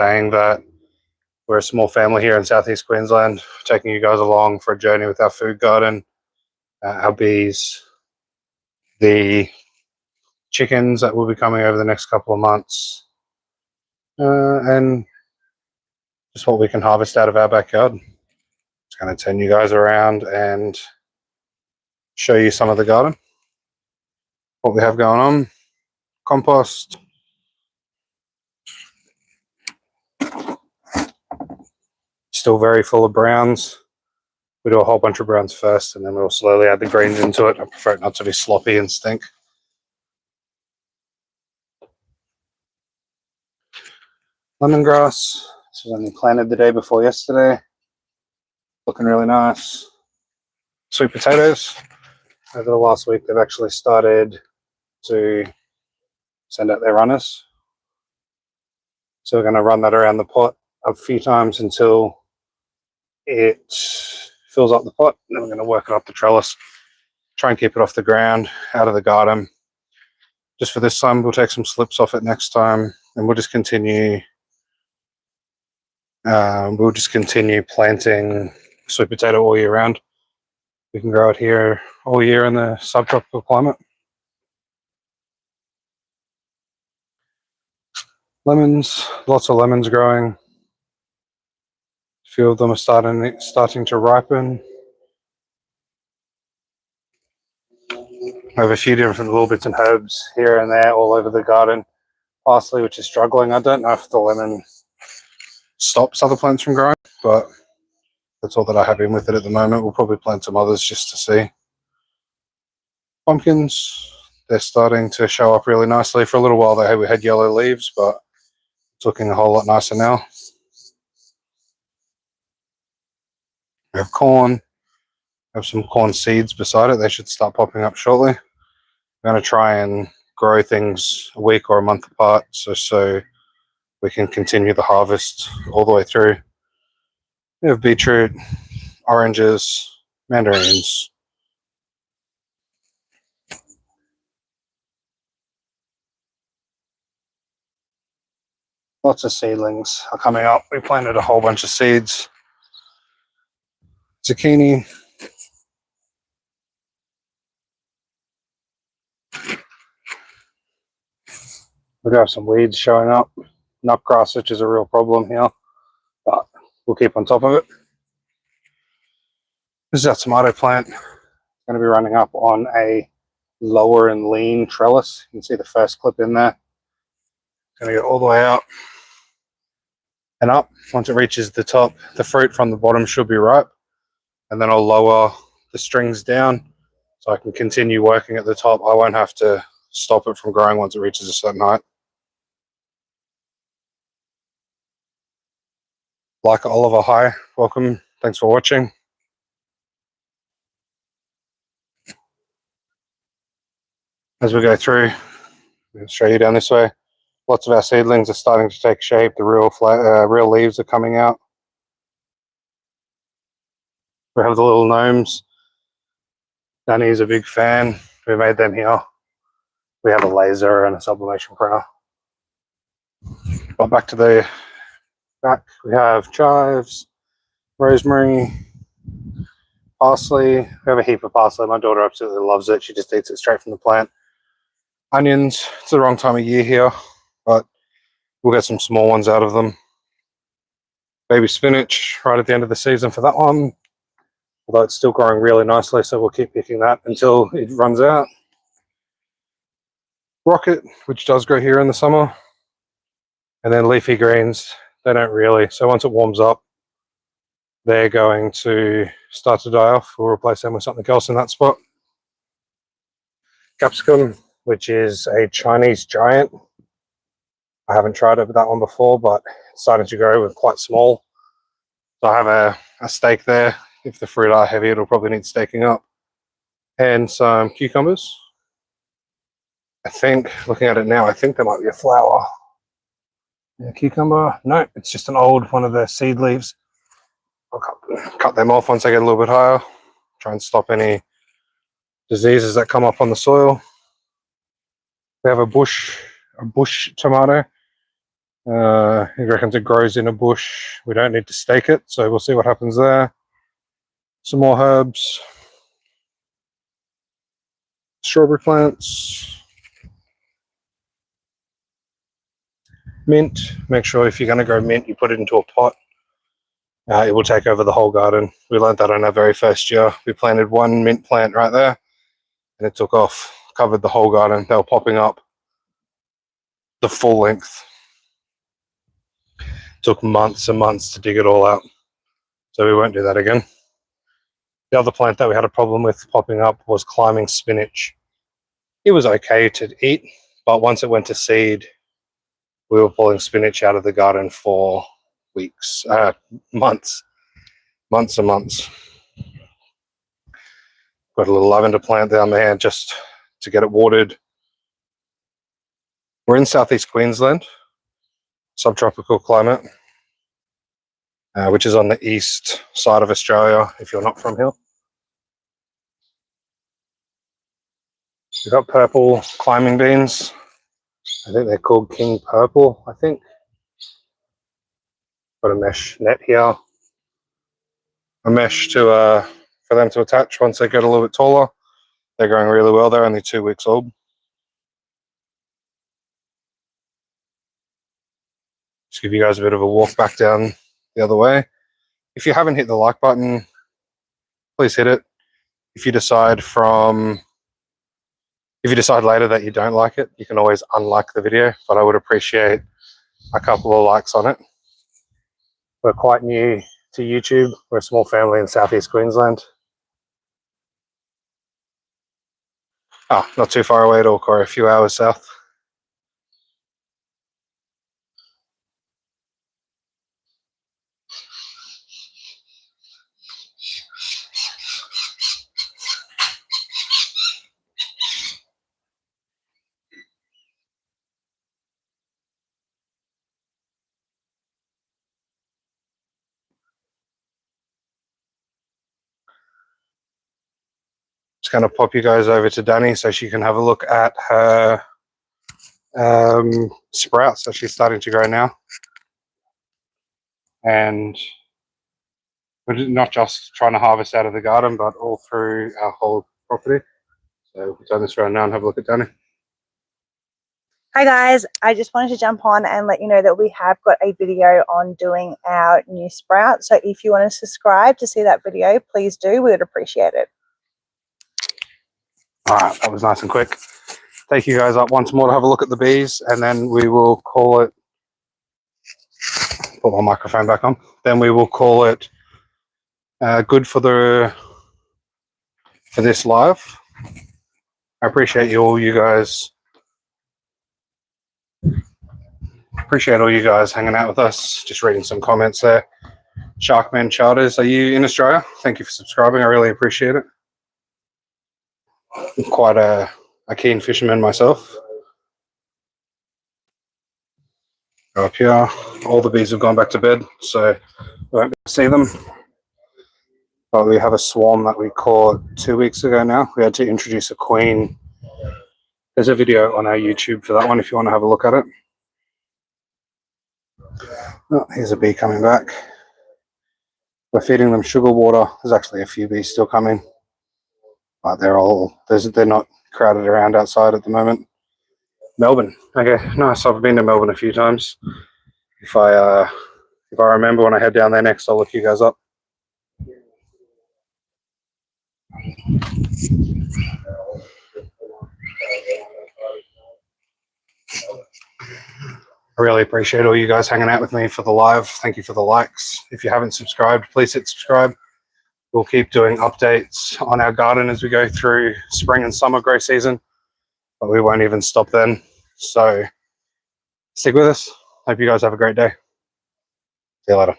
saying that we're a small family here in southeast Queensland, taking you guys along for a journey with our food garden, our bees, the chickens that will be coming over the next couple of months, and just what we can harvest out of our backyard. Just going to turn you guys around and show you some of the garden, what we have going on. Compost, still very full of browns. We do a whole bunch of browns first, and then we'll slowly add the greens into it. I prefer it not to be sloppy and stink. Lemongrass. This was only planted the day before yesterday. Looking really nice. Sweet potatoes. Over the last week, they've actually started to send out their runners. So we're going to run that around the pot a few times until it fills up the pot. Then we're going to work it up the trellis. Try and keep it off the ground, out of the garden. Just for this time, we'll take some slips off it next time, and we'll just continue. We'll just continue planting sweet potato all year round. We can grow it here all year in the subtropical climate. Lemons, lots of lemons growing. A few of them are starting to ripen. I have a few different little bits and herbs here and there all over the garden. Parsley, which is struggling. I don't know if the lemon stops other plants from growing, but that's all that I have in with it at the moment. We'll probably plant some others just to see. Pumpkins, they're starting to show up really nicely. For a little while we had yellow leaves, but it's looking a whole lot nicer now. We have corn. We have some corn seeds beside it. They should start popping up shortly. I'm going to try and grow things a week or a month apart so we can continue the harvest all the way through. We have beetroot, oranges, mandarins. Lots of seedlings are coming up. We planted a whole bunch of seeds. Zucchini. We do have some weeds showing up. Nutgrass, which is a real problem here, but we'll keep on top of it. This is our tomato plant. It's going to be running up on a lower and lean trellis. You can see the first clip in there. It's going to go all the way out and up. Once it reaches the top, the fruit from the bottom should be ripe, and then I'll lower the strings down so I can continue working at the top. I won't have to stop it from growing once it reaches a certain height. Like Oliver, hi, welcome, thanks for watching. As we go through, I'll show you down this way. Lots of our seedlings are starting to take shape. The real leaves are coming out. We have the little gnomes. Danny's a big fan. We made them here. We have a laser and a sublimation printer. But back to the back, we have chives, rosemary, parsley. We have a heap of parsley. My daughter absolutely loves it. She just eats it straight from the plant. Onions, it's the wrong time of year here, but we'll get some small ones out of them. Baby spinach right at the end of the season for that one, although it's still growing really nicely, so we'll keep picking that until it runs out. Rocket, which does grow here in the summer, and then leafy greens. They don't really. So once it warms up, they're going to start to die off. We'll replace them with something else in that spot. Capsicum, which is a Chinese giant. I haven't tried it with that one before, but it's starting to grow. With quite small. So I have a stake there. If the fruit are heavy, it'll probably need staking up. And some cucumbers. I think, looking at it now, I think there might be a flower. Yeah, cucumber. No, it's just an old one of the seed leaves. I'll cut them off once I get a little bit higher. Try and stop any diseases that come up on the soil. We have a bush tomato. He reckons it grows in a bush. We don't need to stake it, so we'll see what happens there. Some more herbs. Strawberry plants. Mint. Make sure if you're going to grow mint, you put it into a pot. It will take over the whole garden. We learned that on our very first year. We planted one mint plant right there, and it took off, covered the whole garden. They were popping up the full length. Took months and months to dig it all out, so we won't do that again. The other plant that we had a problem with popping up was climbing spinach. It was okay to eat, but once it went to seed, we were pulling spinach out of the garden for weeks, months and months. Got a little lavender plant down there just to get it watered. We're in southeast Queensland, subtropical climate, which is on the east side of Australia if you're not from here. We've got purple climbing beans. I think they're called King Purple, I think. Got a mesh net here. A mesh to for them to attach once they get a little bit taller. They're growing really well. They're only 2 weeks old. Just give you guys a bit of a walk back down the other way. If you haven't hit the like button, please hit it. If you decide later that you don't like it, you can always unlike the video, but I would appreciate a couple of likes on it. We're quite new to YouTube. We're a small family in southeast Queensland. Not too far away at all, Corey, a few hours south. Just going to pop you guys over to Danny so she can have a look at her sprouts that she's starting to grow now. And we're not just trying to harvest out of the garden, but all through our whole property. So we'll turn this around now and have a look at Danny. Hi guys, I just wanted to jump on and let you know that we have got a video on doing our new sprout. So if you want to subscribe to see that video, please do. We would appreciate it. All right, that was nice and quick. Take you guys up once more to have a look at the bees, and then we will call it. Put my microphone back on. Then we will call it good for this live. I appreciate you guys. Appreciate all you guys hanging out with us. Just reading some comments there. Sharkman Charters, are you in Australia? Thank you for subscribing. I really appreciate it. I'm quite a keen fisherman myself. Go up here. All the bees have gone back to bed, so we won't see them. But we have a swarm that we caught 2 weeks ago now. We had to introduce a queen. There's a video on our YouTube for that one if you want to have a look at it. Oh, here's a bee coming back. We're feeding them sugar water. There's actually a few bees still coming, but they're not crowded around outside at the moment. Melbourne. Okay, nice. I've been to Melbourne a few times. If I remember when I head down there next, I'll look you guys up. I really appreciate all you guys hanging out with me for the live. Thank you for the likes. If you haven't subscribed, please hit subscribe. We'll keep doing updates on our garden as we go through spring and summer grow season, but we won't even stop then. So stick with us. Hope you guys have a great day. See you later.